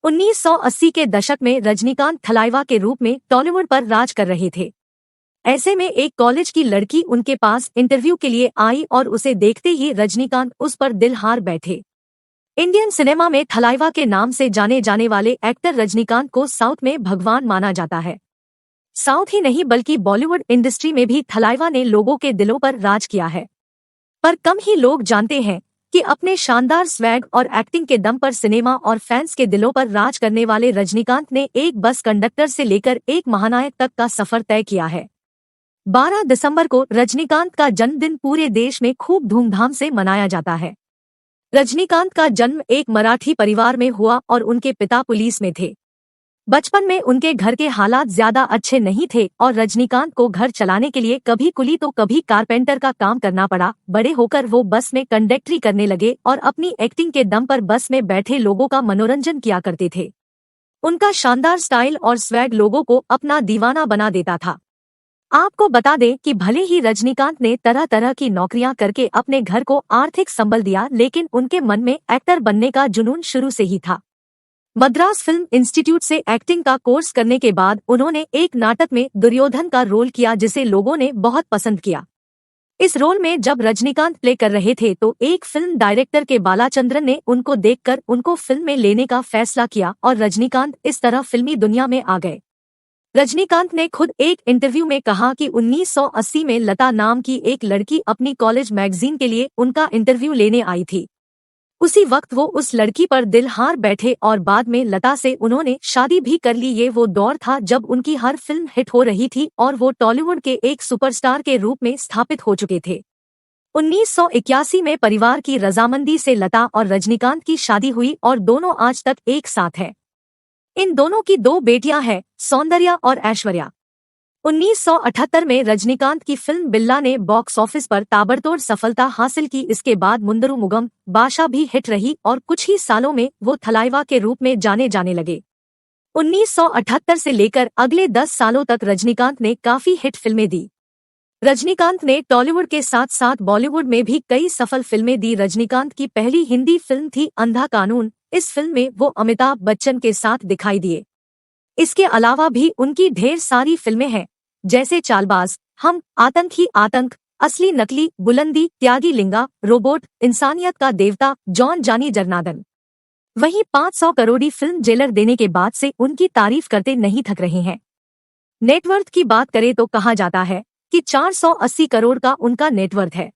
1980 के दशक में रजनीकांत थलाइवा के रूप में टॉलीवुड पर राज कर रहे थे। ऐसे में एक कॉलेज की लड़की उनके पास इंटरव्यू के लिए आई और उसे देखते ही रजनीकांत उस पर दिल हार बैठे। इंडियन सिनेमा में थलाइवा के नाम से जाने जाने वाले एक्टर रजनीकांत को साउथ में भगवान माना जाता है। साउथ ही नहीं बल्कि बॉलीवुड इंडस्ट्री में भी थलाइवा ने लोगों के दिलों पर राज किया है। पर कम ही लोग जानते हैं कि अपने शानदार स्वैग और एक्टिंग के दम पर सिनेमा और फैंस के दिलों पर राज करने वाले रजनीकांत ने एक बस कंडक्टर से लेकर एक महानायक तक का सफर तय किया है। 12 दिसंबर को रजनीकांत का जन्मदिन पूरे देश में खूब धूमधाम से मनाया जाता है। रजनीकांत का जन्म एक मराठी परिवार में हुआ और उनके पिता पुलिस में थे। बचपन में उनके घर के हालात ज्यादा अच्छे नहीं थे और रजनीकांत को घर चलाने के लिए कभी कुली तो कभी कारपेंटर का काम करना पड़ा। बड़े होकर वो बस में कंडक्टरी करने लगे और अपनी एक्टिंग के दम पर बस में बैठे लोगों का मनोरंजन किया करते थे। उनका शानदार स्टाइल और स्वैग लोगों को अपना दीवाना बना देता था। आपको बता दें कि भले ही रजनीकांत ने तरह तरह की नौकरियां करके अपने घर को आर्थिक संबल दिया, लेकिन उनके मन में एक्टर बनने का जुनून शुरू से ही था। मद्रास फिल्म इंस्टीट्यूट से एक्टिंग का कोर्स करने के बाद उन्होंने एक नाटक में दुर्योधन का रोल किया जिसे लोगों ने बहुत पसंद किया। इस रोल में जब रजनीकांत प्ले कर रहे थे तो एक फिल्म डायरेक्टर के बालाचंद्रन ने उनको देखकर उनको फिल्म में लेने का फैसला किया और रजनीकांत इस तरह फिल्मी दुनिया में आ गए। रजनीकांत ने खुद एक इंटरव्यू में कहा कि 1980 में लता नाम की एक लड़की अपनी कॉलेज मैगजीन के लिए उनका इंटरव्यू लेने आई थी। उसी वक्त वो उस लड़की पर दिल हार बैठे और बाद में लता से उन्होंने शादी भी कर ली। ये वो दौर था जब उनकी हर फिल्म हिट हो रही थी और वो टॉलीवुड के एक सुपरस्टार के रूप में स्थापित हो चुके थे। 1981 में परिवार की रजामंदी से लता और रजनीकांत की शादी हुई और दोनों आज तक एक साथ हैं। इन दोनों की 2 बेटियां हैं, सौंदर्या और ऐश्वर्या। 1978 में रजनीकांत की फिल्म बिल्ला ने बॉक्स ऑफिस पर ताबड़तोड़ सफलता हासिल की। इसके बाद मुंदरू मुगम बादशाह भी हिट रही और कुछ ही सालों में वो थलाइवा के रूप में जाने जाने लगे। 1978 से लेकर अगले 10 सालों तक रजनीकांत ने काफी हिट फिल्में दी। रजनीकांत ने टॉलीवुड के साथ साथ बॉलीवुड में भी कई सफल फिल्में दी। रजनीकांत की पहली हिंदी फिल्म थी अंधा कानून। इस फिल्म में वो अमिताभ बच्चन के साथ दिखाई दिए। इसके अलावा भी उनकी ढेर सारी फिल्में हैं, जैसे चालबाज, हम, आतंक ही आतंक, असली नकली, बुलंदी, त्यागी लिंगा, रोबोट, इंसानियत का देवता, जॉन जानी जरनादन। वहीं 500 करोड़ी फिल्म जेलर देने के बाद से उनकी तारीफ करते नहीं थक रहे हैं। नेटवर्थ की बात करें तो कहा जाता है कि 480 करोड़ का उनका नेटवर्थ है।